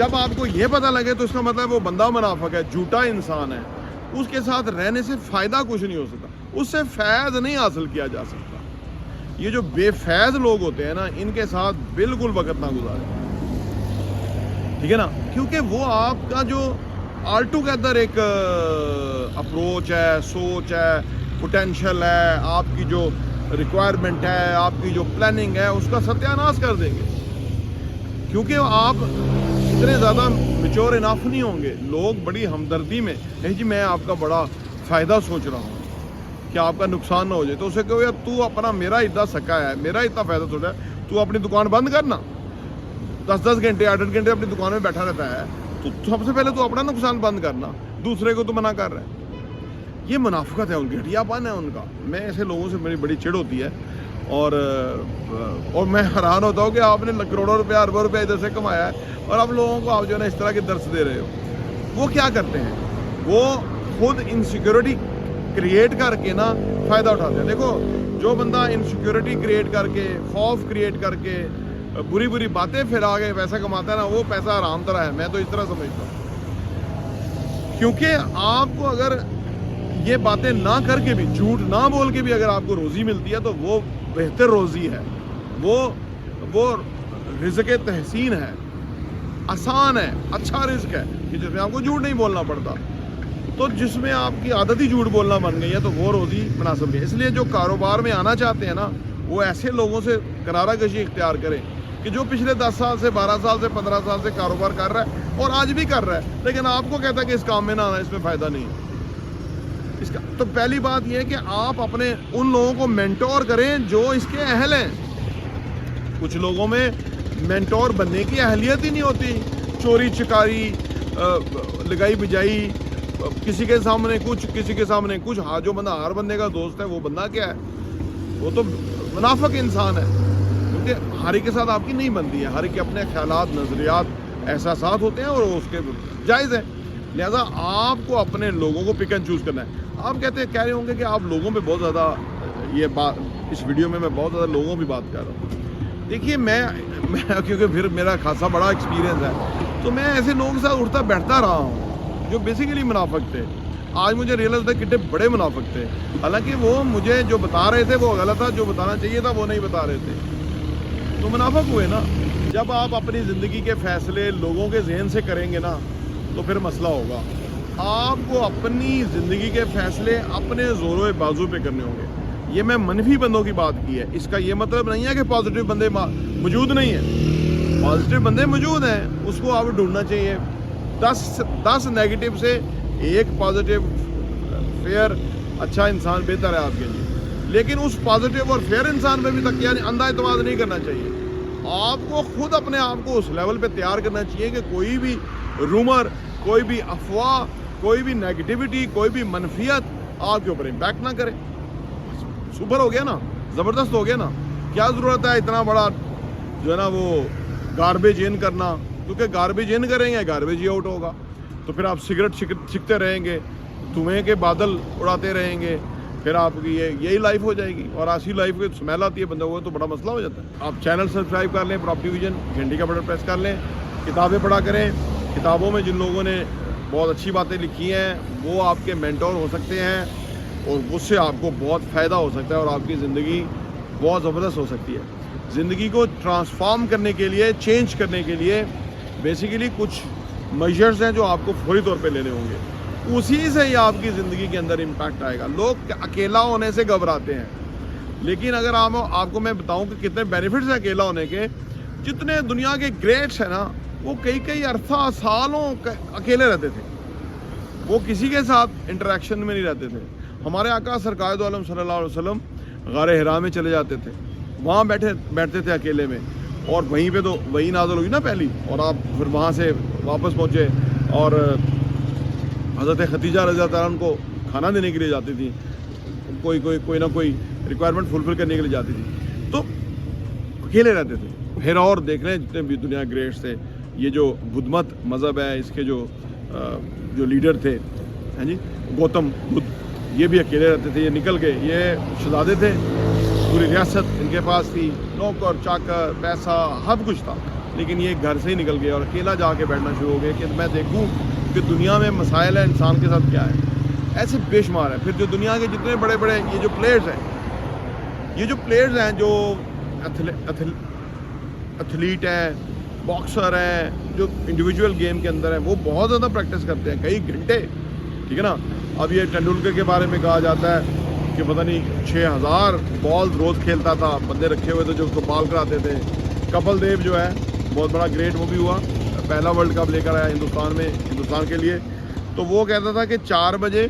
جب آپ کو یہ پتہ لگے تو اس کا مطلب وہ بندہ منافق ہے, جھوٹا انسان ہے, اس کے ساتھ رہنے سے فائدہ کچھ نہیں ہو سکتا, اس سے فیض نہیں حاصل کیا جا سکتا. یہ جو بے فیض لوگ ہوتے ہیں نا, ان کے ساتھ بالکل وقت نہ گزارے, ٹھیک ہے نا, کیونکہ وہ آپ کا جو آل ٹوگیدر ایک اپروچ ہے, سوچ ہے, پوٹینشل ہے, آپ کی جو ریکوائرمنٹ ہے, آپ کی جو پلاننگ ہے, اس کا ستیہ ناش کر دیں گے. کیونکہ آپ اتنے زیادہ میچور انف نہیں ہوں گے. لوگ بڑی ہمدردی میں, نہیں جی میں آپ کا بڑا فائدہ سوچ رہا ہوں کہ آپ کا نقصان نہ ہو جائے, تو اسے کہو یار تو اپنا میرا اتنا سکا ہے, میرا اتنا فائدہ سوچ رہا ہے, تو اپنی دکان بند کرنا, 10 گھنٹے 8 گھنٹے اپنی دکان میں بیٹھا رہتا ہے, تو سب سے پہلے تو اپنا نقصان بند کرنا, دوسرے کو تو منع کر رہا ہے. یہ منافقت ہے ان کی, گھٹیا پن ہے ان کا. میں ایسے لوگوں سے میری بڑی چڑ ہوتی ہے, اور میں حیران ہوتا ہوں کہ آپ نے کروڑوں روپیہ اربوں روپیہ ادھر سے کمایا ہے, اور آپ لوگوں کو آپ جو ہے نا اس طرح کے درس دے رہے ہو. وہ کیا کرتے ہیں, وہ خود انسیکیورٹی کریٹ کر کے نا فائدہ اٹھاتے ہیں. دیکھو جو بندہ انسیکیورٹی کریٹ کر کے, خوف کریٹ کر کے, بری بری باتیں پھیلا کے پیسہ کماتا ہے نا, وہ پیسہ حرام طرح ہے. میں تو اس طرح سمجھتا ہوں, کیونکہ آپ کو اگر یہ باتیں نہ کر کے بھی, جھوٹ نہ بول کے بھی اگر آپ کو روزی ملتی ہے تو وہ بہتر روزی ہے, وہ رزق تحسین ہے, آسان ہے, اچھا رزق ہے, کہ جس میں آپ کو جھوٹ نہیں بولنا پڑتا. تو جس میں آپ کی عادت ہی جھوٹ بولنا بن گئی ہے تو وہ روزی مناسب ہے. اس لیے جو کاروبار میں آنا چاہتے ہیں نا, وہ ایسے لوگوں سے کرارہ کشی اختیار کریں کہ جو پچھلے 10 سال سے 12 سال سے 15 سال سے کاروبار کر رہا ہے اور آج بھی کر رہا ہے, لیکن آپ کو کہتا ہے کہ اس کام میں نہ آنا, اس میں فائدہ نہیں ہے اس کا. تو پہلی بات یہ ہے کہ آپ اپنے ان لوگوں کو مینٹور کریں جو اس کے اہل ہیں. کچھ لوگوں میں مینٹور بننے کی اہلیت ہی نہیں ہوتی, چوری چکاری, لگائی بجائی, کسی کے سامنے کچھ کسی کے سامنے کچھ. ہاں جو بندہ ہر بندے کا دوست ہے وہ بندہ کیا ہے, وہ تو منافق انسان ہے, کیونکہ ہر ایک کے ساتھ آپ کی نہیں بنتی ہے. ہر ایک کے اپنے خیالات, نظریات, احساسات ہوتے ہیں اور اس کے جائز ہے. لہذا آپ کو اپنے لوگوں کو پک اینڈ چوز کرنا ہے. آپ کہہ رہے ہوں گے کہ آپ لوگوں پہ بہت زیادہ, یہ بات اس ویڈیو میں بہت زیادہ لوگوں کی بات کر رہا ہوں. دیکھیے میں کیونکہ پھر میرا خاصا بڑا ایکسپیرینس ہے, تو میں ایسے لوگوں کے ساتھ اٹھتا بیٹھتا رہا ہوں جو بیسیکلی منافق تھے. آج مجھے ریئلائز ہوتا ہے کتنے بڑے منافق تھے, حالانکہ وہ مجھے جو بتا رہے تھے وہ غلط تھا, جو بتانا چاہیے تھا وہ نہیں بتا رہے تھے. تو منافق ہوئے نا. جب آپ اپنی زندگی کے فیصلے لوگوں کے ذہن سے کریں گے نا تو پھر مسئلہ ہوگا. آپ کو اپنی زندگی کے فیصلے اپنے زور و بازو پہ کرنے ہوں گے. یہ میں منفی بندوں کی بات کی ہے, اس کا یہ مطلب نہیں ہے کہ پازیٹیو بندے موجود نہیں ہیں. پازیٹیو بندے موجود ہیں, اس کو آپ ڈھونڈنا چاہیے. 10 نیگیٹو سے ایک پازیٹیو فیئر اچھا انسان بہتر ہے آپ کے لیے. لیکن اس پازیٹیو اور فیئر انسان پہ بھی تک یعنی اندھا اعتماد نہیں کرنا چاہیے. آپ کو خود اپنے آپ کو اس لیول پہ تیار کرنا چاہیے کہ کوئی بھی رومر, کوئی بھی افواہ, کوئی بھی نیگیٹیوٹی, کوئی بھی منفیت آپ کے اوپر امپیکٹ نہ کرے. سپر ہو گیا نا, زبردست ہو گیا نا. کیا ضرورت ہے اتنا بڑا جو ہے نا وہ گاربیج ان کرنا, کیونکہ گاربیج ان کریں گے گاربیج ہی آؤٹ ہوگا. تو پھر آپ سگریٹ چھکتے رہیں گے, دھوئیں کے بادل اڑاتے رہیں گے, پھر آپ کی یہی لائف ہو جائے گی. اور ایسی لائف کی سمیل آتی ہے بندہ کو, تو بڑا مسئلہ ہو جاتا ہے. آپ چینل سبسکرائب کر لیں, پراپرٹی ویژن, گھنٹی کا بٹن پریس کر لیں, کتابیں پڑھا کریں. کتابوں میں جن لوگوں نے بہت اچھی باتیں لکھی ہیں وہ آپ کے مینٹور ہو سکتے ہیں, اور اس سے آپ کو بہت فائدہ ہو سکتا ہے, اور آپ کی زندگی بہت زبردست ہو سکتی ہے. زندگی کو ٹرانسفارم کرنے کے لیے, چینج کرنے کے لیے بیسیکلی کچھ میجرز ہیں جو آپ کو فوری طور پہ لینے ہوں گے. اسی سے ہی آپ کی زندگی کے اندر امپیکٹ آئے گا. لوگ اکیلا ہونے سے گھبراتے ہیں, لیکن اگر آپ کو میں بتاؤں کہ کتنے بینیفٹس ہیں اکیلا ہونے کے. جتنے دنیا کے گریٹس ہیں نا, وہ کئی عرصہ سالوں اکیلے رہتے تھے, وہ کسی کے ساتھ انٹریکشن میں نہیں رہتے تھے. ہمارے آقا سرکار دو عالم صلی اللہ علیہ وسلم غار حرا میں چلے جاتے تھے, وہاں بیٹھتے تھے اکیلے میں, اور وہیں پہ تو وہی نازل ہوئی نا پہلی, اور آپ پھر وہاں سے واپس پہنچے, اور حضرت خدیجہ رضی اللہ عنہ کو کھانا دینے کے لیے جاتی تھی, کوئی نہ کوئی ریکوائرمنٹ فلفل کرنے کے لیے جاتی تھی, تو اکیلے رہتے تھے. پھر اور دیکھ رہے ہیں جتنے بھی دنیا گریٹس تھے, یہ جو بدھ مت مذہب ہے اس کے جو لیڈر تھے, ہیں جی, گوتم بدھ, یہ بھی اکیلے رہتے تھے. یہ نکل کے, یہ شہزادے تھے, پوری ریاست ان کے پاس تھی, نوکر چاکر پیسہ سب کچھ تھا, لیکن یہ گھر سے ہی نکل گیا اور اکیلا جا کے بیٹھنا شروع ہو گیا کہ میں دیکھوں کہ دنیا میں مسائل ہے انسان کے ساتھ کیا ہے. ایسے بے شمار ہے. پھر جو دنیا کے جتنے بڑے بڑے یہ جو پلیئرز ہیں جو ایتھلیٹ ہیں, باکسر ہیں, جو انڈیویجول گیم کے اندر ہیں, وہ بہت زیادہ پریکٹس کرتے ہیں, کئی گھنٹے, ٹھیک ہے نا. اب یہ ٹینڈولکر کے بارے میں کہا جاتا ہے کہ پتہ نہیں 6000 بالز روز کھیلتا تھا, بندے رکھے ہوئے تھے جو اس کو بال کراتے تھے. کپل دیو جو ہے بہت بڑا گریٹ وہ بھی ہوا, پہلا ورلڈ کپ لے کر آیا ہندوستان کے لیے. تو وہ کہتا تھا کہ 4 بجے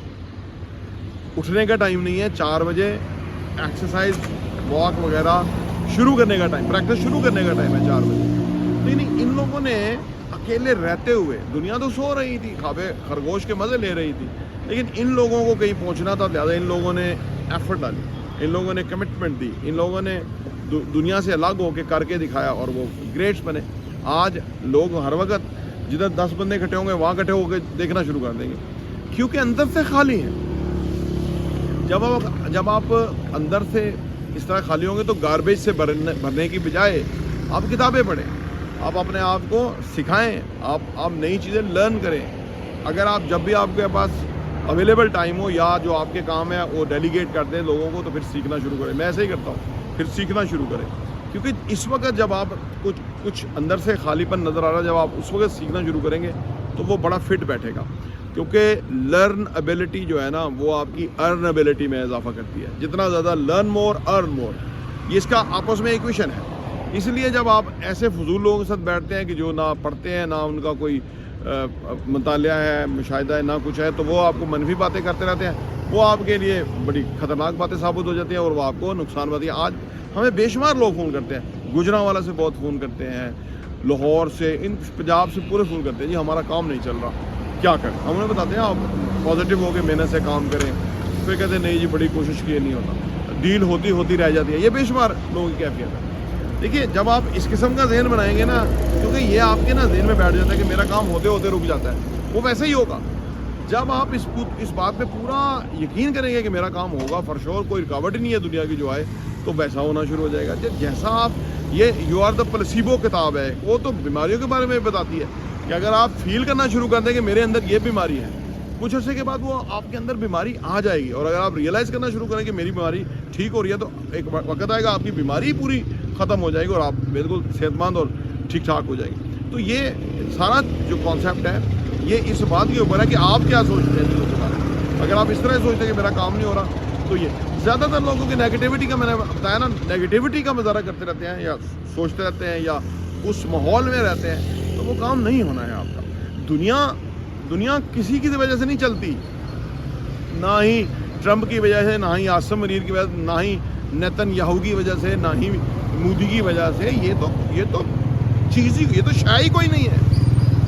اٹھنے کا ٹائم نہیں ہے, 4 بجے ایکسرسائز واک وغیرہ شروع کرنے کا ٹائم, پریکٹس شروع کرنے کا ٹائم ہے 4 بجے. نہیں, ان لوگوں نے اکیلے رہتے ہوئے, دنیا تو سو رہی تھی, خوابے خرگوش کے مزے لے رہی تھی, لیکن ان لوگوں کو کہیں پہنچنا تھا, لہٰذا ان لوگوں نے ایفرٹ ڈالی, ان لوگوں نے کمٹمنٹ دی, ان لوگوں نے دنیا سے الگ ہو کے کر کے دکھایا اور وہ گریٹس بنے. آج لوگ ہر وقت جدھر 10 بندے اکٹھے ہوں گے وہاں اکٹھے ہو کے دیکھنا شروع کر دیں گے, کیونکہ اندر سے خالی ہیں. جب آپ اندر سے اس طرح خالی ہوں گے تو گاربیج سے بھرنے کی بجائے آپ کتابیں پڑھیں, آپ اپنے آپ کو سکھائیں, آپ نئی چیزیں لرن کریں. اگر آپ جب بھی آپ کے پاس اویلیبل ٹائم ہو یا جو آپ کے کام ہے وہ ڈیلیگیٹ کر دیں لوگوں کو, تو پھر سیکھنا شروع کریں. میں ایسے ہی کرتا ہوں, پھر سیکھنا شروع کریں, کیونکہ اس وقت جب آپ کچھ اندر سے خالی پن نظر آ رہا ہے, جب آپ اس وقت سیکھنا شروع کریں گے تو وہ بڑا فٹ بیٹھے گا. کیونکہ لرن ایبلٹی جو ہے نا وہ آپ کی ارن ایبلٹی میں اضافہ کرتی ہے. جتنا زیادہ لرن مور ارن مور, یہ اس کا آپس میں ایکویشن ہے. اس لیے جب آپ ایسے فضول لوگوں کے ساتھ بیٹھتے ہیں کہ جو نہ پڑھتے ہیں, نہ ان کا کوئی مطالعہ ہے, مشاہدہ ہے, نہ کچھ ہے, تو وہ آپ کو منفی باتیں کرتے رہتے ہیں, وہ آپ کے لیے بڑی خطرناک باتیں ثابت ہو جاتی ہیں اور وہ آپ کو نقصان ہوتی ہے. آج ہمیں بے شمار لوگ فون کرتے ہیں, گجرانوالہ سے بہت فون کرتے ہیں, لاہور سے, ان پنجاب سے پورے فون کرتے ہیں, جی ہمارا کام نہیں چل رہا, کیا کریں. ہم انہیں بتاتے ہیں آپ پازیٹیو ہو کے محنت سے کام کریں. پھر کہتے ہیں نہیں جی بڑی کوشش کی نہیں ہوتا, ڈیل ہوتی رہ جاتی ہے. یہ بے شمار لوگوں کی کیفیت ہے. دیکھیے جب آپ اس قسم کا ذہن بنائیں گے نا, کیونکہ یہ آپ کے نا ذہن میں بیٹھ جاتا ہے کہ میرا کام ہوتے ہوتے رک جاتا ہے, وہ ویسے ہی ہوگا. جب آپ اس بات پہ پورا یقین کریں گے کہ میرا کام ہوگا فار شور, کوئی رکاوٹ ہی نہیں ہے دنیا کی جو آئے, تو ویسا ہونا شروع ہو جائے گا. جیسا آپ, یہ یو آر دا پلسیبو کتاب ہے, وہ تو بیماریوں کے بارے میں بتاتی ہے کہ اگر آپ فیل کرنا شروع کر دیں کہ میرے اندر یہ بیماری ہے, کچھ عرصے کے بعد وہ آپ کے اندر بیماری آ جائے گی. اور اگر آپ ریئلائز کرنا شروع کریں کہ میری بیماری ٹھیک ہو رہی ہے, تو ایک وقت آئے گا آپ کی بیماری پوری ختم ہو جائے گی اور آپ بالکل صحت مند اور ٹھیک ٹھاک ہو جائیں گے. تو یہ سارا جو کانسیپٹ ہے یہ اس بات کے اوپر ہے کہ آپ کیا سوچتے ہیں چیزوں کے بارے میں. اگر آپ اس طرح سوچتے ہیں کہ میرا کام نہیں ہو رہا, تو یہ زیادہ تر لوگوں کی نیگیٹیوٹی کا, میں نے بتایا نا, نیگیٹیوٹی کا مظاہرہ کرتے رہتے ہیں یا سوچتے رہتے ہیں یا اس ماحول میں رہتے ہیں, تو وہ کام نہیں ہونا ہے آپ کا. دنیا کسی کی وجہ سے نہیں چلتی, نہ ہی ٹرمپ کی وجہ سے, نہ ہی عاصم منیر کی وجہ سے, نہ ہی نیتن یاہو کی وجہ سے, نہ ہی مودی کی وجہ سے. یہ تو چیز ہی, یہ تو شاہی کوئی نہیں ہے.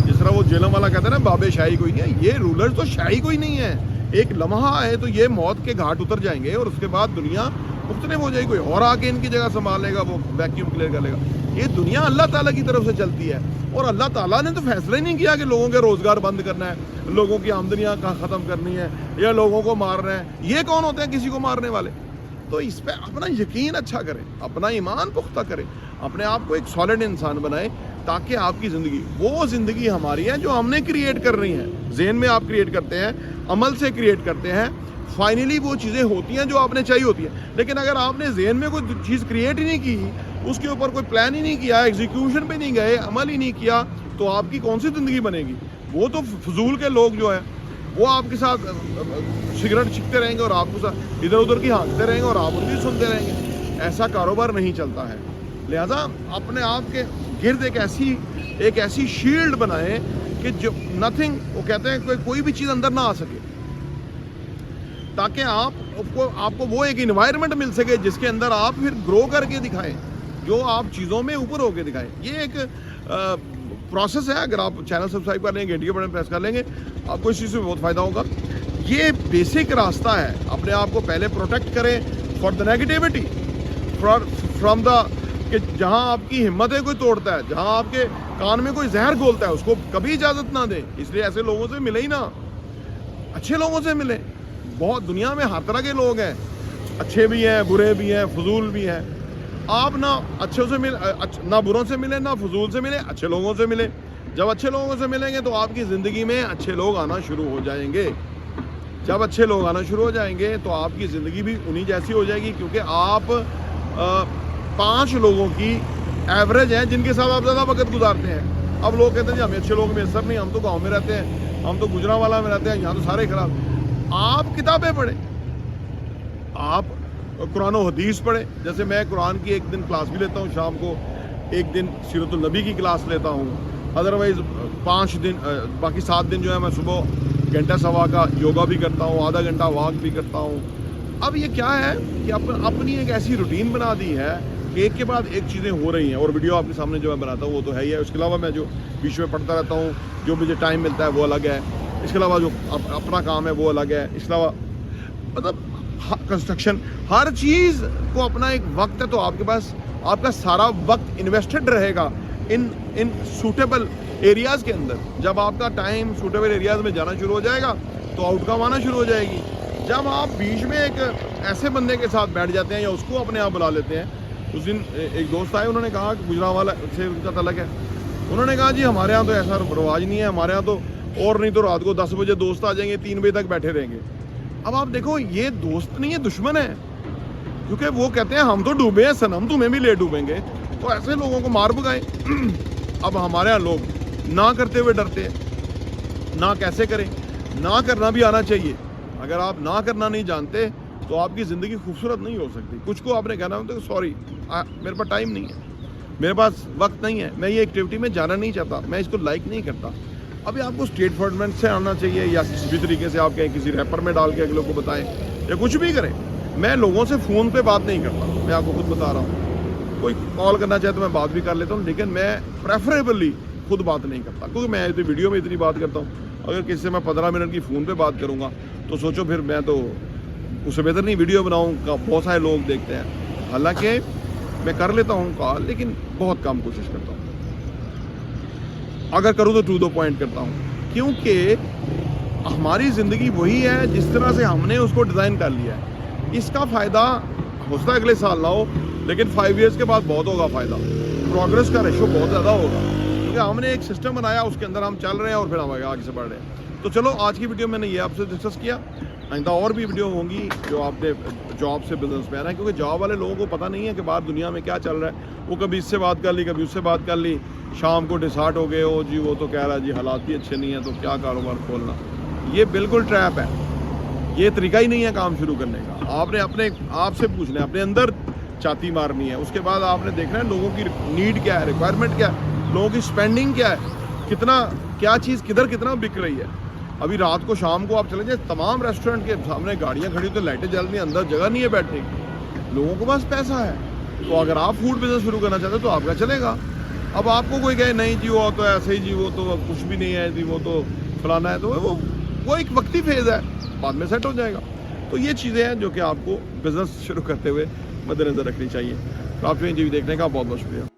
جس طرح وہ جیلم والا کہتا ہے نا بابے شاہی کوئی نہیں ہے, یہ رولر تو شاہی کوئی نہیں ہے. ایک لمحہ ہے تو یہ موت کے گھاٹ اتر جائیں گے اور اس کے بعد دنیا مختلف ہو جائے گی, کوئی اور آ کے ان کی جگہ سنبھال لے گا, وہ ویکیوم کلیئر کر لے گا. یہ دنیا اللہ تعالیٰ کی طرف سے چلتی ہے, اور اللہ تعالیٰ نے تو فیصلہ ہی نہیں کیا کہ لوگوں کے روزگار بند کرنا ہے, لوگوں کی آمدنیاں ختم کرنی ہے یا لوگوں کو مارنا ہے. یہ کون ہوتے ہیں کسی کو مارنے والے؟ تو اس پہ اپنا یقین اچھا کریں, اپنا ایمان پختہ کریں, اپنے آپ کو ایک سالڈ انسان بنائیں, تاکہ آپ کی زندگی وہ زندگی ہماری ہے جو ہم نے کریٹ کرنی ہے. ذہن میں آپ کریٹ کرتے ہیں, عمل سے کریٹ کرتے ہیں, فائنلی وہ چیزیں ہوتی ہیں جو آپ نے چاہیے ہوتی ہیں. لیکن اگر آپ نے ذہن میں کوئی چیز کریٹ ہی نہیں کی, اس کے اوپر کوئی پلان ہی نہیں کیا, ایگزیکیوشن پہ نہیں گئے, عمل ہی نہیں کیا, تو آپ کی کون سی زندگی بنے گی؟ وہ تو فضول کے لوگ جو ہیں وہ آپ کے ساتھ سگریٹ چھکتے رہیں گے اور آپ کو ادھر ادھر کی ہانکتے رہیں گے اور آپ ان کی سنتے رہیں گے. ایسا کاروبار نہیں چلتا ہے. لہذا اپنے آپ کے گرد ایک ایسی شیلڈ بنائیں کہ جو نتھنگ, وہ کہتے ہیں کوئی بھی چیز اندر نہ آ سکے, تاکہ آپ کو وہ ایک انوائرمنٹ مل سکے جس کے اندر آپ پھر گرو کر کے دکھائیں, جو آپ چیزوں میں اوپر ہو کے دکھائیں. یہ ایک پروسیس ہے. اگر آپ چینل سبسکرائب کر لیں گے, گھنٹی کے بٹن پریس کر لیں گے, آپ کو اس چیز سے بہت فائدہ ہوگا. یہ بیسک راستہ ہے. اپنے آپ کو پہلے پروٹیکٹ کریں for the negativity, from the, کہ جہاں آپ کی ہمت ہے کوئی توڑتا ہے, جہاں آپ کے کان میں کوئی زہر گھولتا ہے, اس کو کبھی اجازت نہ دیں. اس لیے ایسے لوگوں سے ملے ہی نہ, اچھے لوگوں سے ملیں. بہت دنیا میں ہر طرح کے لوگ ہیں, اچھے بھی ہیں, برے بھی ہیں, فضول بھی ہیں. آپ نہ اچھوں سے نہ بروں سے ملے، نہ فضول سے ملے، اچھے لوگوں سے ملے. جب اچھے لوگوں سے ملیں گے تو آپ کی زندگی میں اچھے لوگ آنا شروع ہو جائیں گے. جب اچھے لوگ آنا شروع ہو جائیں گے تو آپ کی زندگی بھی انہی جیسی ہو جائے گی، کیونکہ آپ 5 لوگوں کی ایوریج ہیں جن کے ساتھ آپ زیادہ وقت گزارتے ہیں. اب لوگ کہتے ہیں جی ہمیں اچھے لوگ میسر نہیں، ہم تو گاؤں میں رہتے ہیں، ہم تو گجرانوالہ میں رہتے ہیں، یہاں تو سارے خراب. آپ کتابیں پڑھیں، آپ قرآن و حدیث پڑھیں. جیسے میں قرآن کی ایک دن کلاس بھی لیتا ہوں شام کو، ایک دن سیرت النبی کی کلاس لیتا ہوں. ادروائز 5 دن باقی 7 دن جو ہے میں صبح گھنٹہ سوا کا یوگا بھی کرتا ہوں، آدھا گھنٹہ واک بھی کرتا ہوں. اب یہ کیا ہے کہ اپنی ایک ایسی روٹین بنا دی ہے کہ ایک کے بعد ایک چیزیں ہو رہی ہیں. اور ویڈیو آپ کے سامنے جو میں بناتا ہوں وہ تو ہے ہی ہے. اس کے علاوہ میں جو بیچ میں پڑھتا رہتا ہوں، جو مجھے ٹائم ملتا ہے وہ الگ ہے. اس کے علاوہ جو اپنا کام ہے وہ الگ ہے. اس کے علاوہ مطلب کنسٹرکشن، ہر چیز کو اپنا ایک وقت ہے. تو آپ کے پاس آپ کا سارا وقت انویسٹڈ رہے گا ان سوٹیبل ایریاز کے اندر. جب آپ کا ٹائم سوٹیبل ایریاز میں جانا شروع ہو جائے گا تو آؤٹ کم آنا شروع ہو جائے گی. جب آپ بیچ میں ایک ایسے بندے کے ساتھ بیٹھ جاتے ہیں یا اس کو اپنے آپ بلا لیتے ہیں. اس دن ایک دوست آئے، انہوں نے کہا کہ گجرانوالہ سے ان کا تعلق ہے. انہوں نے کہا جی ہمارے ہاں تو ایسا رواج نہیں ہے، ہمارے ہاں تو اور نہیں تو رات کو 10 بجے دوست آ جائیں گے، 3 بجے تک بیٹھے رہیں گے. اب آپ دیکھو یہ دوست نہیں ہے، دشمن ہے. کیونکہ وہ کہتے ہیں ہم تو ڈوبے ہیں صنم، تمہیں بھی لے ڈوبیں گے. تو ایسے لوگوں کو مار بگائیں. اب ہمارے ہاں لوگ نہ کرتے ہوئے ڈرتے ہیں. نہ کیسے کریں؟ نہ کرنا بھی آنا چاہیے. اگر آپ نہ کرنا نہیں جانتے تو آپ کی زندگی خوبصورت نہیں ہو سکتی. کچھ کو آپ نے کہنا ہوتا ہے سوری میرے پاس ٹائم نہیں ہے، میرے پاس وقت نہیں ہے، میں یہ ایکٹیویٹی میں جانا نہیں چاہتا، میں اس کو لائک نہیں کرتا. ابھی آپ کو اسٹیٹ فارورڈ سے آنا چاہیے، یا کسی بھی طریقے سے آپ کہیں کسی ریپر میں ڈال کے اگلے کو بتائیں یا کچھ بھی کریں. میں لوگوں سے فون پہ بات نہیں کرتا، میں آپ کو خود بتا رہا ہوں. کوئی کال کرنا چاہے تو میں بات بھی کر لیتا ہوں، لیکن میں پریفریبلی خود بات نہیں کرتا. کیونکہ میں ویڈیو میں اتنی بات کرتا ہوں، اگر کسی سے میں 15 منٹ کی فون پہ بات کروں گا تو سوچو پھر میں تو اس سے بہتر نہیں ویڈیو بناؤں گا. بہت سارے لوگ دیکھتے ہیں. حالانکہ میں کر لیتا ہوں کال، لیکن بہت کم کوشش کرتا ہوں. اگر کروں تو ٹو دا پوائنٹ کرتا ہوں، کیونکہ ہماری زندگی وہی ہے جس طرح سے ہم نے اس کو ڈیزائن کر لیا ہے. اس کا فائدہ ہو سکتا ہے اگلے سال نہ ہو، لیکن 5 ایئرس کے بعد بہت ہوگا فائدہ. پروگرس کا ریشو بہت زیادہ ہوگا، کیونکہ ہم نے ایک سسٹم بنایا، اس کے اندر ہم چل رہے ہیں اور پھر ہم آگے سے بڑھ رہے ہیں. تو چلو آج کی ویڈیو میں نے یہ آپ سے ڈسکس کیا. آئندہ اور بھی ویڈیو ہوں گی جو آپ نے جاب سے بزنس میں آنا ہے، کیونکہ جاب والے لوگوں کو پتہ نہیں ہے کہ باہر دنیا میں کیا چل رہا ہے. وہ کبھی اس سے بات کر لی، کبھی اس سے بات کر لی، شام کو ڈسہارٹ ہو گئے ہو جی وہ تو کہہ رہا جی حالات بھی اچھے نہیں ہیں تو کیا کاروبار کھولنا. یہ بالکل ٹریپ ہے، یہ طریقہ ہی نہیں ہے کام شروع کرنے کا. آپ نے اپنے آپ سے پوچھنا ہے، اپنے اندر چھاتی مارنی ہے. اس کے بعد آپ نے دیکھنا ہے لوگوں کی نیڈ کیا ہے، ریکوائرمنٹ کیا ہے، لوگوں کی اسپینڈنگ کیا ہے، کتنا کیا چیز کدھر کتنا بک رہی ہے. ابھی رات کو شام کو آپ چلیں جائیں، تمام ریسٹورنٹ کے سامنے گاڑیاں کھڑی تو لائٹیں جل رہی ہیں، اندر جگہ نہیں ہے بیٹھنے کی. لوگوں کو بس پیسہ ہے. تو اگر آپ فوڈ بزنس شروع کرنا چاہتے ہیں تو آپ کا چلے گا. اب آپ کو کوئی کہے نہیں جی وہ تو ایسے ہی جی وہ تو کچھ بھی نہیں ہے جی وہ تو فلانا ہے، تو وہ ایک وقتی فیز ہے، بعد میں سیٹ ہو جائے گا. تو یہ چیزیں ہیں جو کہ آپ کو بزنس شروع کرتے ہوئے مد نظر رکھنی چاہیے. تو آپ کو یہ دیکھنے کا بہت بہت شکریہ.